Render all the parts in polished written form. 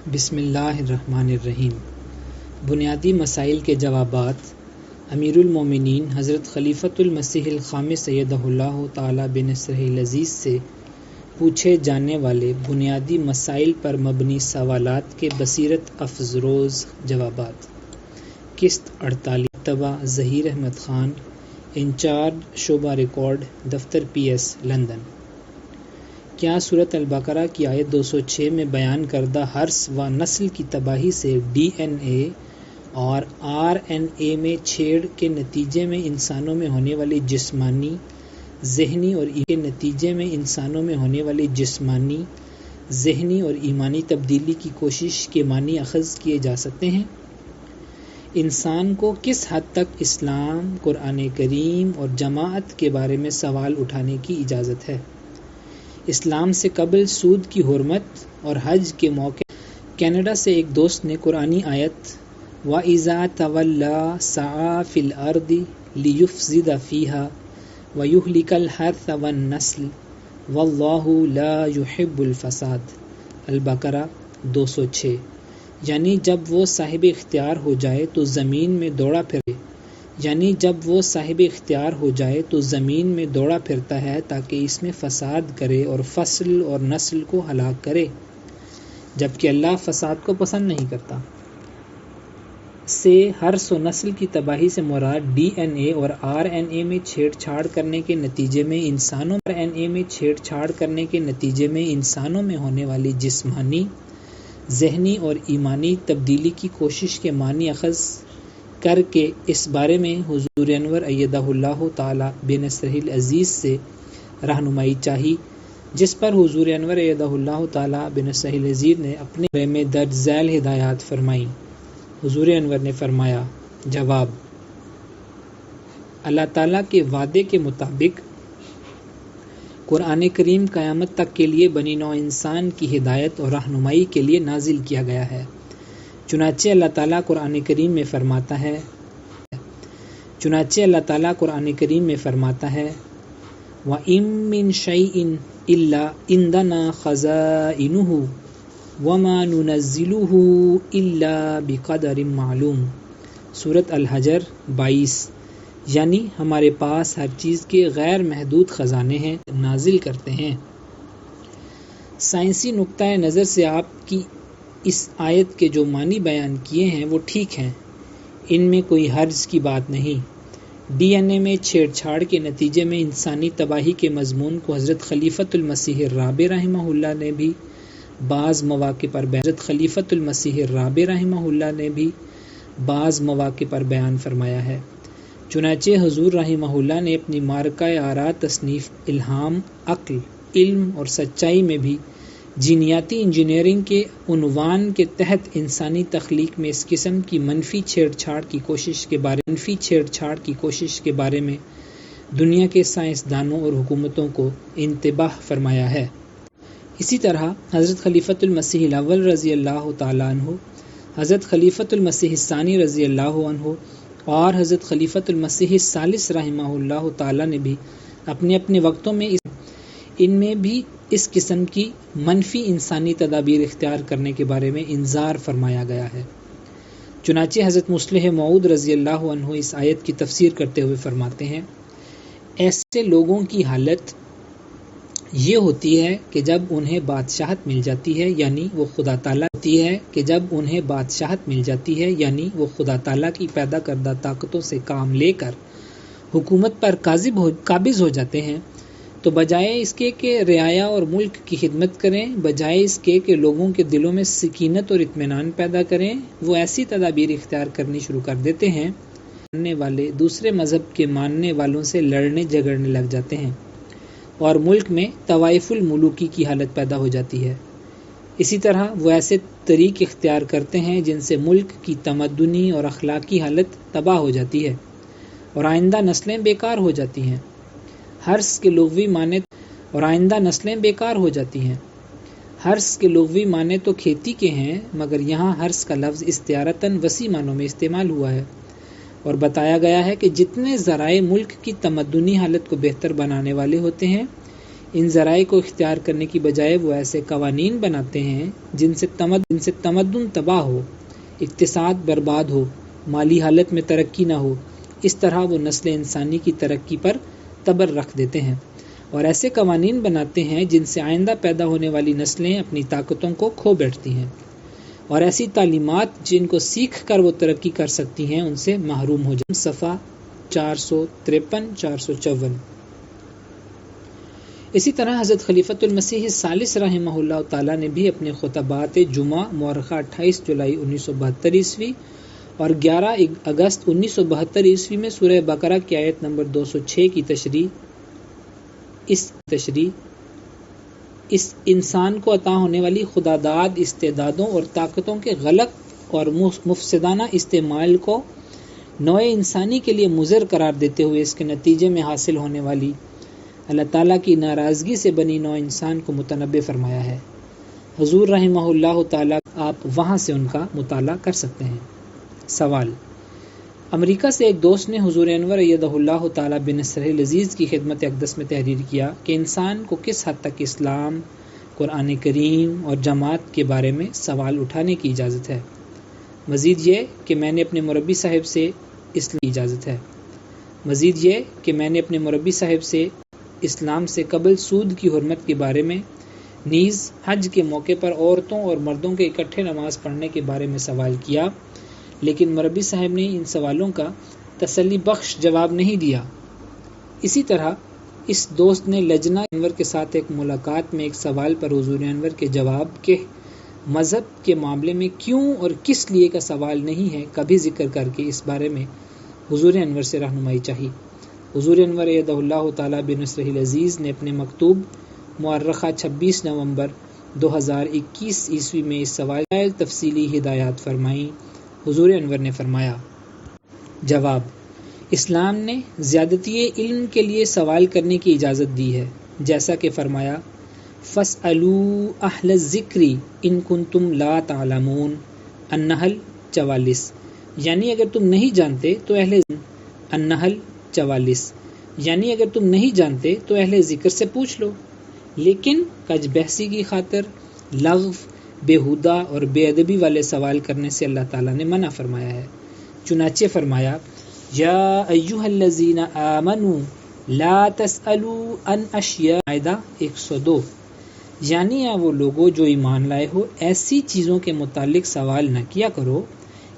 بسم اللہ الرحمن الرحیم۔ بنیادی مسائل کے جوابات۔ امیر المومنین حضرت خلیفۃ المسیح الخامس سیدہ اللہ تعالی بنصرہ العزیز سے پوچھے جانے والے بنیادی مسائل پر مبنی سوالات کے بصیرت افروز جوابات۔ قسط 48 تبع ظہیر احمد خان، انچارج شعبہ ریکارڈ، دفتر PS لندن۔ کیا سورۃ البقرہ کی آیت 206 میں بیان کردہ ہرس و نسل کی تباہی سے DNA اور RNA میں چھیڑ کے نتیجے میں انسانوں میں ہونے والی جسمانی، ذہنی اور ایمانی تبدیلی کی کوشش کے معنی اخذ کیے جا سکتے ہیں؟ انسان کو کس حد تک اسلام، قرآن کریم اور جماعت کے بارے میں سوال اٹھانے کی اجازت ہے؟ اسلام سے قبل سود کی حرمت اور حج کے موقع۔ کینیڈا سے ایک دوست نے قرآنی آیت وَإِذَا تَوَلَّى سَعَىٰ فِي الْأَرْضِ لِيُفْسِدَ فِيهَا وَيُهْلِكَ الْحَرْثَ وَالنَّسْلَ وَاللَّهُ لَا يُحِبُّ الْفَسَادَ۔ البقرہ 206۔ یعنی جب وہ صاحب اختیار ہو جائے تو زمین میں دوڑا پھرتا ہے تاکہ اس میں فساد کرے اور فصل اور نسل کو ہلاک کرے، جبکہ اللہ فساد کو پسند نہیں کرتا۔ سے ہرس و نسل کی تباہی سے مراد DNA اور RNA میں چھیڑ چھاڑ کرنے کے نتیجے میں انسانوں میں ہونے والی جسمانی، ذہنی اور ایمانی تبدیلی کی کوشش کے معنی اخذ کر کے اس بارے میں حضور انور ایدہ اللہ تعالی بنصرہ العزیز سے رہنمائی چاہی، جس پر حضور انور ایدہ اللہ تعالی بنصرہ العزیز نے اپنے بارے میں درج ذیل ہدایات فرمائیں۔ حضور انور نے فرمایا: جواب، اللہ تعالیٰ کے وعدے کے مطابق قرآن کریم قیامت تک کے لیے بنی نوع انسان کی ہدایت اور رہنمائی کے لیے نازل کیا گیا ہے۔ چنانچہ اللہ تعالیٰ قرآن کریم میں فرماتا ہے وَإِن مِّن شَيْءٍ إِلَّا عِندَنَا خَزَائِنُهُ وَمَا نُنَزِّلُهُ إِلَّا بِقَدَرٍ مَّعْلُومٍ۔ سورۃ الحجر 22۔ یعنی ہمارے پاس ہر چیز کے غیر محدود خزانے ہیں، نازل کرتے ہیں۔ سائنسی نقطۂ نظر سے آپ کی اس آیت کے جو معنی بیان کیے ہیں وہ ٹھیک ہیں، ان میں کوئی حرج کی بات نہیں۔ DNA میں چھیڑ چھاڑ کے نتیجے میں انسانی تباہی کے مضمون کو حضرت خلیفۃ المسیح الرابع رحمہ اللہ نے بھی بعض مواقع پر بیان فرمایا ہے۔ چنانچہ حضور رحمہ اللہ نے اپنی مارکہ آراء تصنیف الہام عقل، علم اور سچائی میں بھی جینیاتی انجینئرنگ کے عنوان کے تحت انسانی تخلیق میں اس قسم کی منفی چھیڑ چھاڑ کی کوشش کے بارے میں دنیا کے سائنسدانوں اور حکومتوں کو انتباہ فرمایا ہے۔ اسی طرح حضرت خلیفۃ المسیح الاول رضی اللہ تعالیٰ عنہ، حضرت خلیفۃ المسیح الثانی رضی اللہ عنہ اور حضرت خلیفۃ المسیح الثالث رحمہ اللہ تعالیٰ نے بھی اپنے وقتوں میں ان میں بھی اس قسم کی منفی انسانی تدابیر اختیار کرنے کے بارے میں انذار فرمایا گیا ہے۔ چنانچہ حضرت مصلح موعود رضی اللہ عنہ اس آیت کی تفسیر کرتے ہوئے فرماتے ہیں: ایسے لوگوں کی حالت یہ ہوتی ہے کہ جب انہیں بادشاہت مل جاتی ہے، یعنی وہ خدا تعالیٰ کی پیدا کردہ طاقتوں سے کام لے کر حکومت پر قابض ہو جاتے ہیں، تو بجائے اس کے کہ رعایا اور ملک کی خدمت کریں، بجائے اس کے کہ لوگوں کے دلوں میں سکینت اور اطمینان پیدا کریں، وہ ایسی تدابیر اختیار کرنی شروع کر دیتے ہیں دوسرے مذہب کے ماننے والوں سے لڑنے جھگڑنے لگ جاتے ہیں، اور ملک میں طوائف الملوکی کی حالت پیدا ہو جاتی ہے۔ اسی طرح وہ ایسے طریق اختیار کرتے ہیں جن سے ملک کی تمدنی اور اخلاقی حالت تباہ ہو جاتی ہے اور آئندہ نسلیں بیکار ہو جاتی ہیں۔ حرث کے لغوی معنی تو کھیتی کے ہیں، مگر یہاں حرث کا لفظ استعارتاً وسیع معنوں میں استعمال ہوا ہے، اور بتایا گیا ہے کہ جتنے ذرائع ملک کی تمدنی حالت کو بہتر بنانے والے ہوتے ہیں، ان ذرائع کو اختیار کرنے کی بجائے وہ ایسے قوانین بناتے ہیں جن سے تمدن تباہ ہو، اقتصاد برباد ہو، مالی حالت میں ترقی نہ ہو۔ اس طرح وہ نسل انسانی کی ترقی پر تبر رکھ دیتے ہیں اور ایسے قوانین بناتے ہیں جن سے آئندہ پیدا ہونے والی نسلیں اپنی طاقتوں کو کھو بیٹھتی ہیں اور ایسی تعلیمات جن کو سیکھ کر وہ ترقی کر سکتی ہیں ان سے محروم ہو جائیں۔ صفحہ 453-454۔ اسی طرح حضرت خلیفۃ المسیح الثالث رحمہ اللہ تعالیٰ نے بھی اپنے خطبات جمعہ مورخہ 28 جولائی 1972 عیسوی اور 11 اگست 1972 عیسوی میں سورہ بقرہ کی آیت نمبر 206 کی تشریح اس انسان کو عطا ہونے والی خداداد استعدادوں اور طاقتوں کے غلط اور مفسدانہ استعمال کو نوع انسانی کے لیے مضر قرار دیتے ہوئے اس کے نتیجے میں حاصل ہونے والی اللہ تعالیٰ کی ناراضگی سے بنی نوع انسان کو متنبع فرمایا ہے۔ حضور رحمہ اللہ تعالیٰ آپ وہاں سے ان کا مطالعہ کر سکتے ہیں۔ سوال: امریکہ سے ایک دوست نے حضور انور ایدہ اللہ تعالیٰ بنصرہ العزیز کی خدمت اقدس میں تحریر کیا کہ انسان کو کس حد تک اسلام، قرآن کریم اور جماعت کے بارے میں سوال اٹھانے کی اجازت ہے۔ مزید یہ کہ میں نے اپنے مربی صاحب سے اسلام سے قبل سود کی حرمت کے بارے میں، نیز حج کے موقع پر عورتوں اور مردوں کے اکٹھے نماز پڑھنے کے بارے میں سوال کیا، لیکن مربی صاحب نے ان سوالوں کا تسلی بخش جواب نہیں دیا۔ اسی طرح اس دوست نے لجنہ انور کے ساتھ ایک ملاقات میں ایک سوال پر حضور انور کے جواب کے مذہب کے معاملے میں کیوں اور کس لیے کا سوال نہیں ہے کا بھی ذکر کر کے اس بارے میں حضور انور سے رہنمائی چاہی۔ حضور انور ایدہ اللہ تعالیٰ بنصرہ العزیز نے اپنے مکتوب مؤرخہ 26 نومبر 2021 عیسوی میں اس سوال کا تفصیلی ہدایات فرمائیں۔ حضور انور نے فرمایا: جواب: اسلام نے زیادتی علم کے لیے سوال کرنے کی اجازت دی ہے، جیسا کہ فرمایا: فَاسْأَلُوا أَهْلَ الذِّكْرِ إِن كُنتُمْ لَا تَعْلَمُونَ۔ النحل 44۔ یعنی اگر تم نہیں جانتے تو النحل 44، یعنی اگر تم نہیں جانتے تو اہل ذکر سے پوچھ لو، لیکن کج بحثی کی خاطر لغو، بےہودہ اور بے ادبی والے سوال کرنے سے اللہ تعالیٰ نے منع فرمایا ہے۔ چنانچہ فرمایا: یا ایھا الذین آمنوا لا تسألوا عن اشیاء، مائدہ 102۔ یعنی وہ لوگوں جو ایمان لائے ہو ایسی چیزوں کے متعلق سوال نہ کیا کرو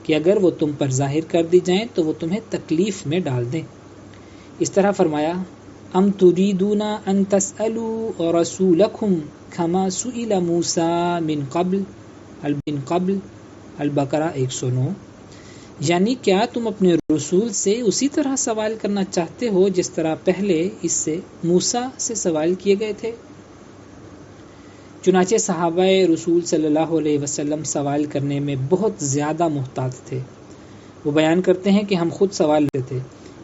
کہ اگر وہ تم پر ظاہر کر دی جائیں تو وہ تمہیں تکلیف میں ڈال دیں۔ اس طرح فرمایا: ام تريدون ان تسألوا رسولکم کما سئل موسیٰ من قبل البقرہ 109۔ یعنی کیا تم اپنے رسول سے اسی طرح سوال کرنا چاہتے ہو جس طرح پہلے اس سے موسیٰ سے سوال کیے گئے تھے؟ چنانچہ صحابہ رسول صلی اللہ علیہ وسلم سوال کرنے میں بہت زیادہ محتاط تھے۔ وہ بیان کرتے ہیں کہ ہم خود سوال کرتے تھے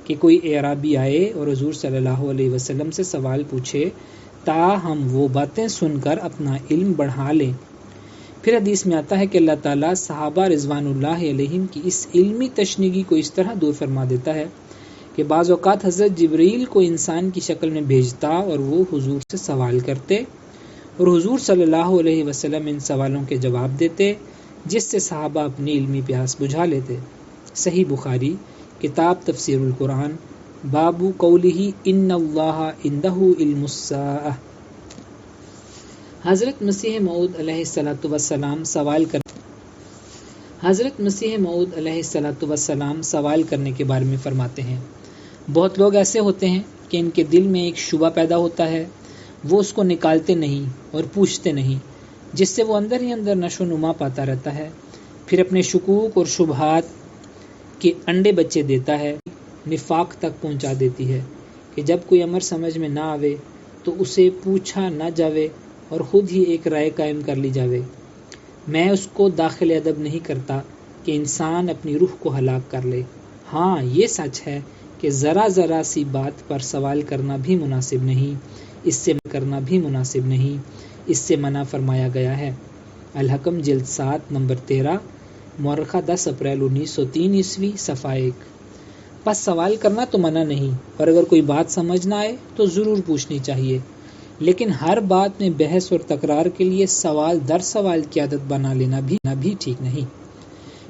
کہ کوئی اعرابی آئے اور حضور صلی اللہ علیہ وسلم سے سوال پوچھے تا ہم وہ باتیں سن کر اپنا علم بڑھا لیں۔ پھر حدیث میں آتا ہے کہ اللہ تعالیٰ صحابہ رضوان اللہ علیہم کی اس علمی تشنیگی کو اس طرح دور فرما دیتا ہے کہ بعض اوقات حضرت جبرائیل کو انسان کی شکل میں بھیجتا اور وہ حضور سے سوال کرتے اور حضور صلی اللہ علیہ وسلم ان سوالوں کے جواب دیتے، جس سے صحابہ اپنی علمی پیاس بجھا لیتے۔ صحیح بخاری کتاب تفسیر القرآن، باب قولہ ان اللہ عندہ علم الساعہ۔ حضرت مسیح موعود علیہ السلام سوال کرنے کے بارے میں فرماتے ہیں: بہت لوگ ایسے ہوتے ہیں کہ ان کے دل میں ایک شبہ پیدا ہوتا ہے، وہ اس کو نکالتے نہیں اور پوچھتے نہیں، جس سے وہ اندر ہی اندر نشو و نما پاتا رہتا ہے، پھر اپنے شکوک اور شبہات کے انڈے بچے دیتا ہے، نفاق تک پہنچا دیتی ہے کہ جب کوئی امر سمجھ میں نہ آوے تو اسے پوچھا نہ جاوے اور خود ہی ایک رائے قائم کر لی جاوے۔ میں اس کو داخل ادب نہیں کرتا کہ انسان اپنی روح کو ہلاک کر لے۔ ہاں یہ سچ ہے کہ ذرا ذرا سی بات پر سوال کرنا بھی مناسب نہیں، اس سے منع فرمایا گیا ہے۔ الحکم جلد 7 نمبر 13، مورخہ 10 اپریل 1903 عیسوی، صفحہ 1۔ بس سوال کرنا تو منع نہیں، اور اگر کوئی بات سمجھ نہ آئے تو ضرور پوچھنی چاہیے، لیکن ہر بات میں بحث اور تکرار کے لیے سوال در سوال کی عادت بنا لینا بھی ٹھیک نہیں۔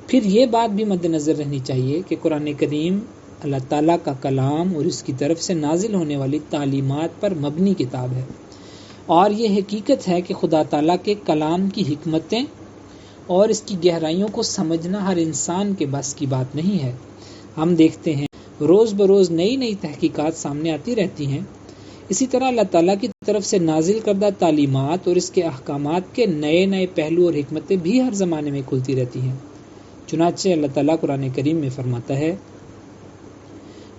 پھر یہ بات بھی مد نظر رہنی چاہیے کہ قرآن کریم اللہ تعالیٰ کا کلام اور اس کی طرف سے نازل ہونے والی تعلیمات پر مبنی کتاب ہے، اور یہ حقیقت ہے کہ خدا تعالیٰ کے کلام کی حکمتیں اور اس کی گہرائیوں کو سمجھنا ہر انسان کے بس کی بات نہیں ہے۔ ہم دیکھتے ہیں روز بروز نئی تحقیقات سامنے آتی رہتی ہیں۔ اسی طرح اللہ تعالیٰ کی طرف سے نازل کردہ تعلیمات اور اس کے احکامات کے نئے پہلو اور حکمتیں بھی ہر زمانے میں کھلتی رہتی ہیں۔ چنانچہ اللہ تعالیٰ قرآن کریم میں فرماتا ہے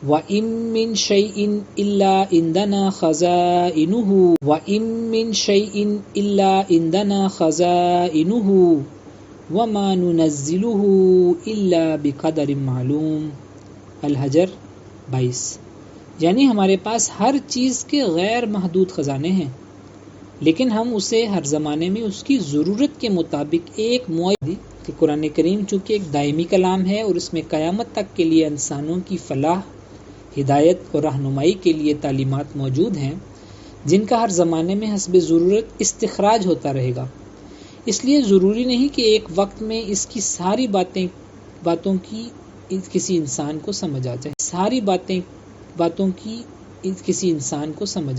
وَإِن مِّن شَيْءٍ إِلَّا عِندَنَا خَزَائِنُهُ وَإِن مِّن شَيْءٍ إِلَّا عِندَنَا خَزَائِنُهُ وَمَا نُنَزِّلُهُ إِلَّا بِقَدَرٍ مَّعْلُومٍ الحجر 22۔ یعنی ہمارے پاس ہر چیز کے غیر محدود خزانے ہیں، لیکن ہم اسے ہر زمانے میں اس کی ضرورت کے مطابق ایک معین کہ قرآن کریم چونکہ ایک دائمی کلام ہے اور اس میں قیامت تک کے لیے انسانوں کی فلاح، ہدایت اور رہنمائی کے لیے تعلیمات موجود ہیں، جن کا ہر زمانے میں حسب ضرورت استخراج ہوتا رہے گا۔ اس لیے ضروری نہیں کہ ایک وقت میں اس کی ساری باتوں کی کسی انسان کو سمجھ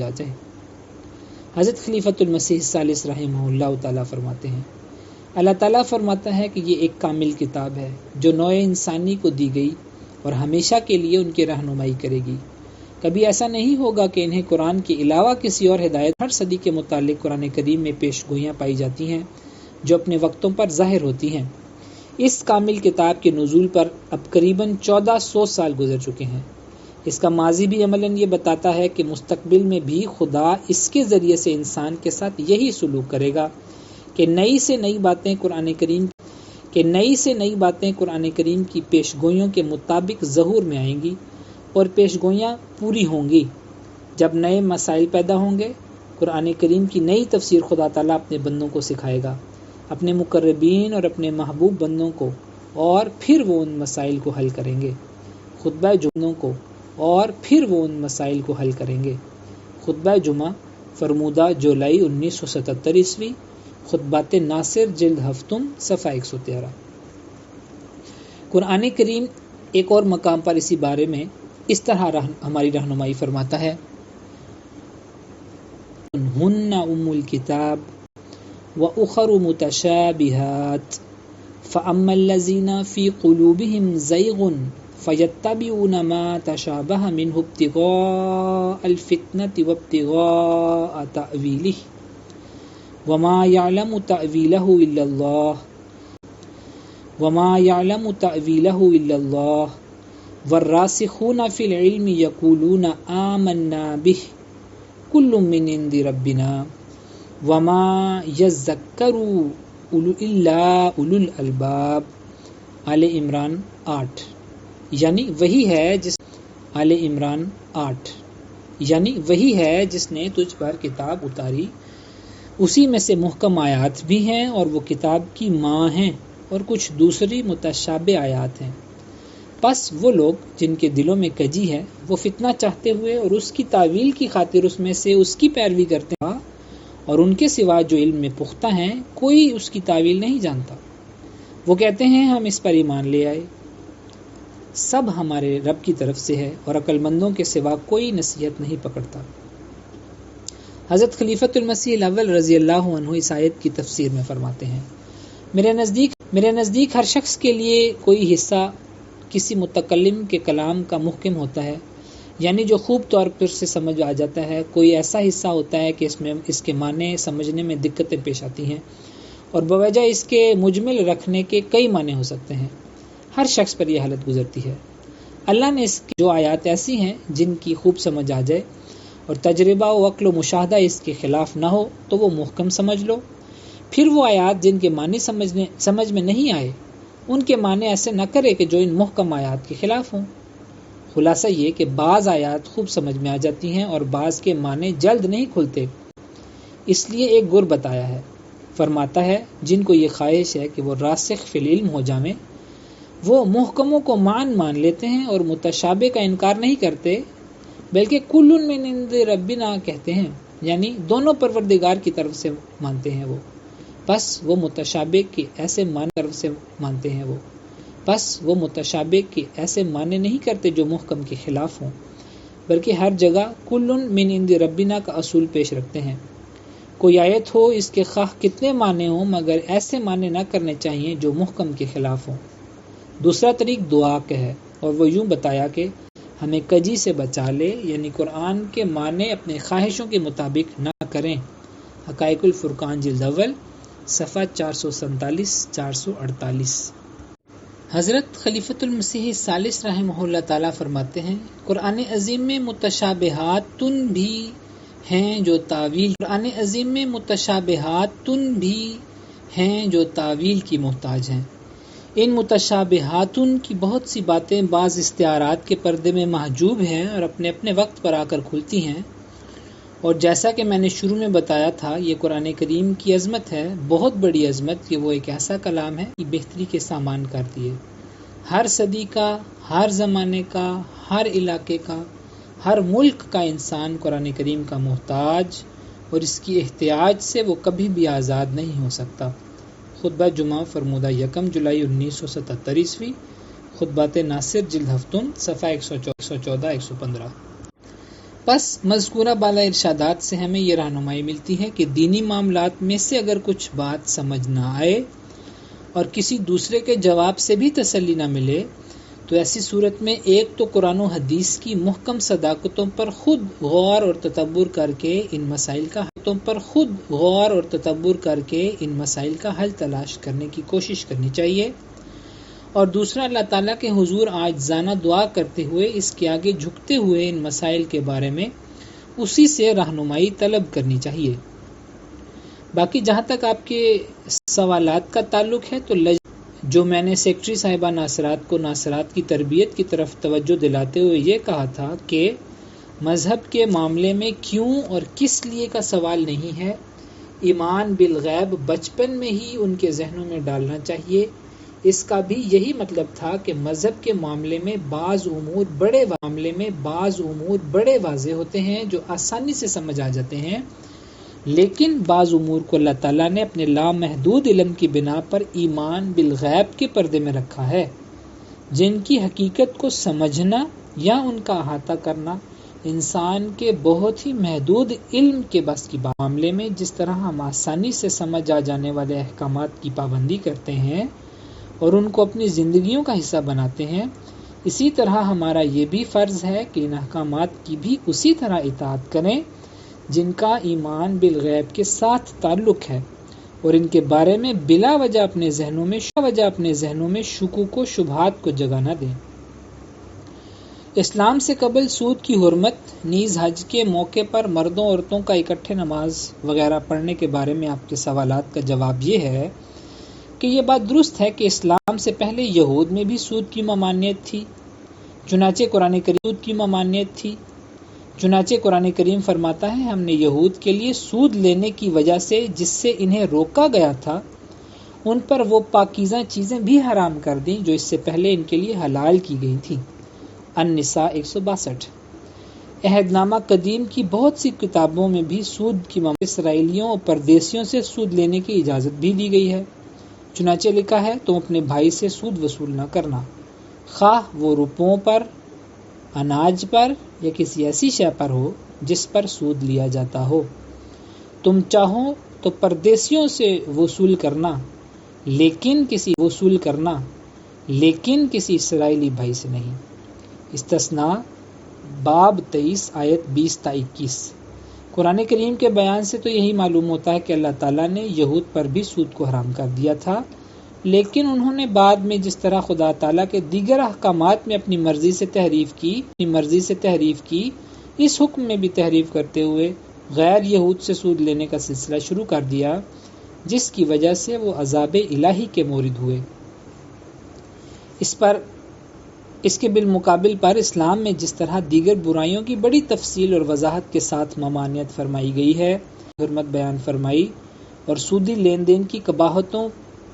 آ جائے۔ حضرت خلیفۃ المسیح الثالث رحمہ اللہ تعالیٰ فرماتے ہیں اللہ تعالیٰ فرماتا ہے کہ یہ ایک کامل کتاب ہے جو نوع انسانی کو دی گئی اور ہمیشہ کے لیے ان کی رہنمائی کرے گی۔ کبھی ایسا نہیں ہوگا کہ انہیں قرآن کے علاوہ کسی اور ہدایت۔ ہر صدی کے متعلق قرآن کریم میں پیش گوئیاں پائی جاتی ہیں جو اپنے وقتوں پر ظاہر ہوتی ہیں۔ اس کامل کتاب کے نزول پر اب قریباً 1400 سال گزر چکے ہیں۔ اس کا ماضی بھی عملاً یہ بتاتا ہے کہ مستقبل میں بھی خدا اس کے ذریعے سے انسان کے ساتھ یہی سلوک کرے گا کہ نئی سے نئی باتیں قرآن کریم کی پیش گوئیوں کے مطابق ظہور میں آئیں گی اور پیش گوئیاں پوری ہوں گی۔ جب نئے مسائل پیدا ہوں گے، قرآن کریم کی نئی تفسیر خدا تعالیٰ اپنے بندوں کو سکھائے گا، اپنے مقربین اور اپنے محبوب بندوں کو، اور پھر وہ ان مسائل کو حل کریں گے۔ خطبہ جمعہ فرمودہ جولائی 1977 عیسوی، خطبات ناصر جلد ہفتم صفحہ 113۔ قرآن کریم ایک اور مقام پر اسی بارے میں اس طرح ہماری رہنمائی فرماتا ہے ہن ام الکتاب وَأُخَرُ مُتَشَابِهَاتٌ فَأَمَّا الَّذِينَ فِي قُلُوبِهِمْ زَيْغٌ فَيَتَّبِعُونَ مَا تَشَابَهَ مِنْهُ ابْتِغَاءَ الْفِتْنَةِ وَابْتِغَاءَ تَأْوِيلِهِ وَمَا يَعْلَمُ تَأْوِيلَهُ إِلَّا اللَّهُ وَالرَّاسِخُونَ فِي الْعِلْمِ يَقُولُونَ آمَنَّا بِهِ كُلٌّ مِّنْ عِندِ رَبِّنَا وَمَا يَذَّكَّرُ إِلَّا أُولُو الْأَلْبَابِ آل عمران 8۔ یعنی وہی ہے جس نے تجھ پر کتاب اتاری، اسی میں سے محکم آیات بھی ہیں اور وہ کتاب کی ماں ہیں، اور کچھ دوسری متشابہ آیات ہیں۔ پس وہ لوگ جن کے دلوں میں کجی ہے، وہ فتنہ چاہتے ہوئے اور اس کی تعویل کی خاطر اس میں سے اس کی پیروی کرتے ہیں، اور ان کے سوا جو علم میں پختہ ہیں کوئی اس کی تعویل نہیں جانتا۔ وہ کہتے ہیں ہم اس پر ایمان لے آئے، سب ہمارے رب کی طرف سے ہے، اور عقل مندوں کے سوا کوئی نصیحت نہیں پکڑتا۔ حضرت خلیفۃ المسیح الاول رضی اللہ عنہ اس آیت کی تفسیر میں فرماتے ہیں میرے نزدیک ہر شخص کے لیے کوئی حصہ کسی متکلم کے کلام کا محکم ہوتا ہے، یعنی جو خوب طور پر سے سمجھ آ جاتا ہے۔ کوئی ایسا حصہ ہوتا ہے کہ اس کے معنی سمجھنے میں دقتیں پیش آتی ہیں، اور بوجہ اس کے مجمل رکھنے کے کئی معنی ہو سکتے ہیں۔ ہر شخص پر یہ حالت گزرتی ہے۔ اللہ نے اس کی جو آیات ایسی ہیں جن کی خوب سمجھ آ جائے اور تجربہ و عقل و مشاہدہ اس کے خلاف نہ ہو تو وہ محکم سمجھ لو۔ پھر وہ آیات جن کے معنی سمجھ میں نہیں آئے، ان کے معنی ایسے نہ کرے کہ جو ان محکم آیات کے خلاف ہوں۔ خلاصہ یہ کہ بعض آیات خوب سمجھ میں آ جاتی ہیں اور بعض کے معنی جلد نہیں کھلتے، اس لیے ایک گر بتایا ہے۔ فرماتا ہے جن کو یہ خواہش ہے کہ وہ راسخ فی العلم ہو جائیں، وہ محکموں کو مان لیتے ہیں اور متشابہ کا انکار نہیں کرتے، بلکہ کل من عند ربنا کہتے ہیں، یعنی دونوں پروردگار کی طرف سے مانتے ہیں وہ، پس وہ متشابہ کے ایسے معنی نہیں کرتے جو محکم کے خلاف ہوں، بلکہ ہر جگہ کل من عند ربنا کا اصول پیش رکھتے ہیں۔ کوئی آیت ہو اس کے خواہ کتنے معنی ہوں، مگر ایسے معنی نہ کرنے چاہیے جو محکم کے خلاف ہوں۔ دوسرا طریق دعا کا ہے، اور وہ یوں بتایا کہ ہمیں کجی سے بچا لے، یعنی قرآن کے معنی اپنے خواہشوں کے مطابق نہ کریں۔ حقائق الفرقان جلد اول صفحہ 447 448۔ حضرت خلیفۃ المسیح الثالث رحمہ اللہ تعالیٰ فرماتے ہیں، قرآن عظیم میں متشابہات بھی ہیں جو تعویل کی محتاج ہیں۔ ان متشابہات کی بہت سی باتیں بعض استعارات کے پردے میں محجوب ہیں اور اپنے اپنے وقت پر آ کر کھلتی ہیں، اور جیسا کہ میں نے شروع میں بتایا تھا، یہ قرآن کریم کی عظمت ہے، بہت بڑی عظمت، کہ وہ ایک ایسا کلام ہے کہ بہتری کے سامان کرتی ہے۔ ہر صدی کا، ہر زمانے کا، ہر علاقے کا، ہر ملک کا انسان قرآن کریم کا محتاج، اور اس کی احتیاج سے وہ کبھی بھی آزاد نہیں ہو سکتا۔ خطبہ جمعہ فرمودہ 1 جولائی 1977، خطبات ناصر جلد ہفتم صفحہ 114 115۔ پس مذکورہ بالا ارشادات سے ہمیں یہ رہنمائی ملتی ہے کہ دینی معاملات میں سے اگر کچھ بات سمجھ نہ آئے اور کسی دوسرے کے جواب سے بھی تسلی نہ ملے، تو ایسی صورت میں ایک تو قرآن و حدیث کی محکم صداقتوں پر خود غور اور تدبر کر کے ان مسائل کا حل تلاش کرنے کی کوشش کرنی چاہیے، اور دوسرا اللہ تعالیٰ کے حضور عاجزانہ دعا کرتے ہوئے اس کے آگے جھکتے ہوئے ان مسائل کے بارے میں اسی سے رہنمائی طلب کرنی چاہیے۔ باقی جہاں تک آپ کے سوالات کا تعلق ہے، تو جو میں نے سیکرٹری صاحبہ ناصرات کو ناصرات کی تربیت کی طرف توجہ دلاتے ہوئے یہ کہا تھا کہ مذہب کے معاملے میں کیوں اور کس لیے کا سوال نہیں ہے، ایمان بالغیب بچپن میں ہی ان کے ذہنوں میں ڈالنا چاہیے۔ اس کا بھی یہی مطلب تھا کہ مذہب کے معاملے میں بعض امور بڑے واضح ہوتے ہیں جو آسانی سے سمجھ آ جاتے ہیں، لیکن بعض امور کو اللہ تعالیٰ نے اپنے لامحدود علم کی بنا پر ایمان بالغیب کے پردے میں رکھا ہے، جن کی حقیقت کو سمجھنا یا ان کا احاطہ کرنا انسان کے بہت ہی محدود علم کے بس کی بات۔ معاملے میں جس طرح ہم آسانی سے سمجھ آ جانے والے احکامات کی پابندی کرتے ہیں اور ان کو اپنی زندگیوں کا حصہ بناتے ہیں، اسی طرح ہمارا یہ بھی فرض ہے کہ ان احکامات کی بھی اسی طرح اطاعت کریں جن کا ایمان بالغیب کے ساتھ تعلق ہے، اور ان کے بارے میں بلا وجہ اپنے ذہنوں میں شکوک و شبہات کو جگہ نہ دیں۔ اسلام سے قبل سود کی حرمت، نیز حج کے موقع پر مردوں عورتوں کا اکٹھے نماز وغیرہ پڑھنے کے بارے میں آپ کے سوالات کا جواب یہ ہے کہ یہ بات درست ہے کہ اسلام سے پہلے یہود میں بھی سود کی ممانعت تھی، چنانچہ قرآن کریم فرماتا ہے، ہم نے یہود کے لیے سود لینے کی وجہ سے جس سے انہیں روکا گیا تھا ان پر وہ پاکیزہ چیزیں بھی حرام کر دیں جو اس سے پہلے ان کے لیے حلال کی گئی تھی۔ النساء 162۔ عہد نامہ قدیم کی بہت سی کتابوں میں بھی سود کی اسرائیلیوں اور پردیسیوں سے سود لینے کی اجازت بھی دی گئی ہے۔ چنانچہ لکھا ہے، تم اپنے بھائی سے سود وصول نہ کرنا، خواہ وہ روپوں پر، اناج پر یا کسی ایسی شے پر ہو جس پر سود لیا جاتا ہو۔ تم چاہو تو پردیسیوں سے وصول کرنا، لیکن کسی اسرائیلی بھائی سے نہیں۔ استثناء باب 23 آیت 20 تا 21۔ قرآن کریم کے بیان سے تو یہی معلوم ہوتا ہے کہ اللہ تعالیٰ نے یہود پر بھی سود کو حرام کر دیا تھا، لیکن انہوں نے بعد میں جس طرح خدا تعالیٰ کے دیگر احکامات میں اپنی مرضی سے تحریف کی، اس حکم میں بھی تحریف کرتے ہوئے غیر یہود سے سود لینے کا سلسلہ شروع کر دیا، جس کی وجہ سے وہ عذاب الہی کے مورد ہوئے۔ اس کے بالمقابل پر اسلام میں جس طرح دیگر برائیوں کی بڑی تفصیل اور وضاحت کے ساتھ ممانعت فرمائی گئی ہے، حرمت بیان فرمائی، اور سودی لین دین کی قباحتوں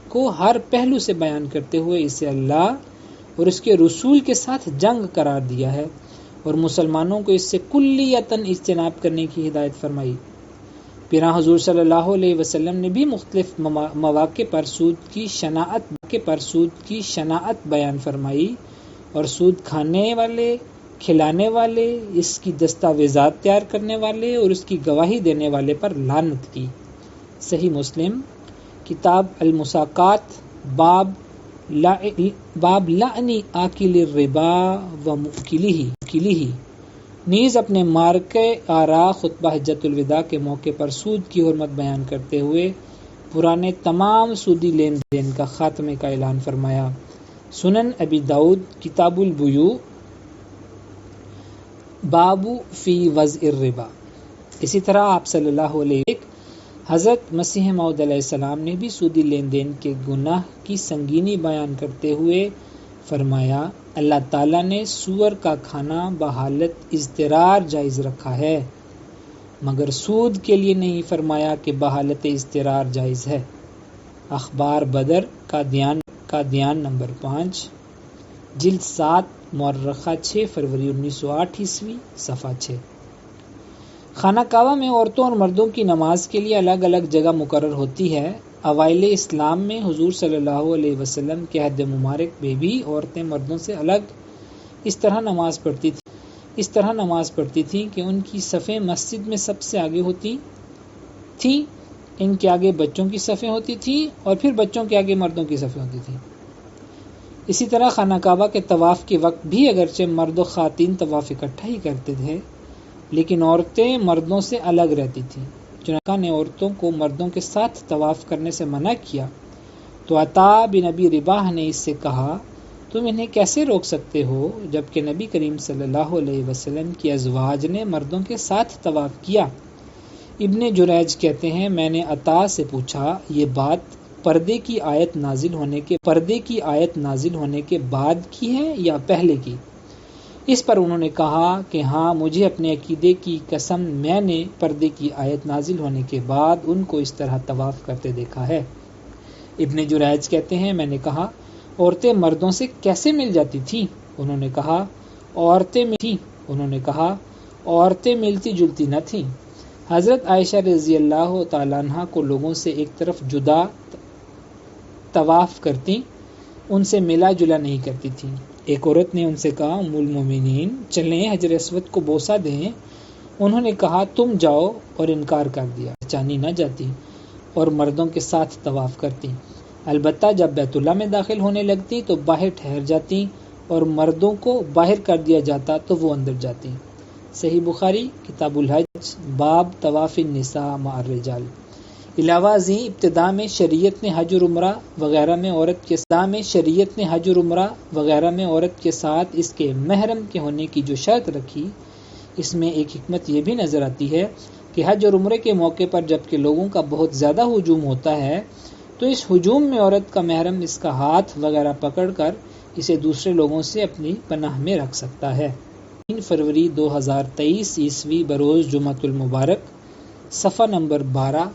کو ہر پہلو سے بیان کرتے ہوئے اسے اللہ اور اس کے رسول کے ساتھ جنگ قرار دیا ہے، اور مسلمانوں کو اس سے کلیتاً اجتناب کرنے کی ہدایت فرمائی۔ پھر حضور صلی اللہ علیہ وسلم نے بھی مختلف مواقع پر سود کی شناعت بیان فرمائی اور سود کھانے والے، کھلانے والے، اس کی دستاویزات تیار کرنے والے اور اس کی گواہی دینے والے پر لعنت کی۔ صحیح مسلم کتاب المساقات باب لعن آکل الربا و مؤکلہ۔ نیز اپنے مارکہ آرا خطبہ حجۃ الوداع کے موقع پر سود کی حرمت بیان کرتے ہوئے پرانے تمام سودی لین دین کا خاتمے کا اعلان فرمایا۔ سنن ابی داؤد کتاب البیوع باب فی وضع الربا۔ اسی طرح آپ صلی اللہ علیہ وسلم حضرت مسیح موعود علیہ السلام نے بھی سودی لین دین کے گناہ کی سنگینی بیان کرتے ہوئے فرمایا، اللہ تعالیٰ نے سور کا کھانا بحالت اضطرار جائز رکھا ہے، مگر سود کے لیے نہیں فرمایا کہ بحالت اضطرار جائز ہے۔ اخبار بدر کا دیان نمبر 5 جلد 7 مورخہ 6 فروری 1908 عیسوی صفحہ 6۔ خانہ کعبہ میں عورتوں اور مردوں کی نماز کے لیے الگ الگ جگہ مقرر ہوتی ہے۔ اوائل اسلام میں حضور صلی اللہ علیہ وسلم کے عہد مبارک میں بھی عورتیں مردوں سے الگ اس طرح نماز پڑھتی تھیں کہ ان کی صفیں مسجد میں سب سے آگے ہوتی تھیں، ان کے آگے بچوں کی صفیں ہوتی تھیں اور پھر بچوں کے آگے مردوں کی صفیں ہوتی تھیں۔ اسی طرح خانہ کعبہ کے طواف کے وقت بھی اگرچہ مرد و خواتین طواف اکٹھا ہی کرتے تھے، لیکن عورتیں مردوں سے الگ رہتی تھیں۔ چنانچہ نے عورتوں کو مردوں کے ساتھ طواف کرنے سے منع کیا تو عطا بن ابی رباح نے اس سے کہا، تم انہیں کیسے روک سکتے ہو جبکہ نبی کریم صلی اللہ علیہ وسلم کی ازواج نے مردوں کے ساتھ طواف کیا۔ ابن جریج کہتے ہیں، میں نے عطا سے پوچھا، یہ بات پردے کی آیت نازل ہونے کے بعد کی ہے یا پہلے کی؟ اس پر انہوں نے کہا کہ ہاں، مجھے اپنے عقیدے کی قسم میں نے پردے کی آیت نازل ہونے کے بعد ان کو اس طرح طواف کرتے دیکھا ہے۔ ابن جریج کہتے ہیں، میں نے کہا، عورتیں مردوں سے کیسے مل جاتی تھیں؟ انہوں نے کہا عورتیں ملتی جلتی نہ تھیں۔ حضرت عائشہ رضی اللہ تعالیٰ عنہ کو لوگوں سے ایک طرف جدا طواف کرتی، ان سے ملا جلا نہیں کرتی تھیں۔ ایک عورت نے ان سے کہا، ام المومنین، چلیں حجر اسود کو بوسہ دیں۔ انہوں نے کہا، تم جاؤ، اور انکار کر دیا۔ پہچانی نہ جاتی اور مردوں کے ساتھ طواف کرتی، البتہ جب بیت اللہ میں داخل ہونے لگتی تو باہر ٹھہر جاتی اور مردوں کو باہر کر دیا جاتا تو وہ اندر جاتی۔ صحیح بخاری کتاب الحج باب طواف النساء مع الرجال۔ علاوہ ازیں ابتداء میں شریعت نے حج اور عمرہ وغیرہ میں عورت کے ساتھ اس کے محرم کے ہونے کی جو شرط رکھی، اس میں ایک حکمت یہ بھی نظر آتی ہے کہ حج اور عمرے کے موقع پر جب کہ لوگوں کا بہت زیادہ ہجوم ہوتا ہے تو اس ہجوم میں عورت کا محرم اس کا ہاتھ وغیرہ پکڑ کر اسے دوسرے لوگوں سے اپنی پناہ میں رکھ سکتا ہے۔ 3 فروری 2023 عیسوی بروز جمعۃ المبارک، صفحہ نمبر 12۔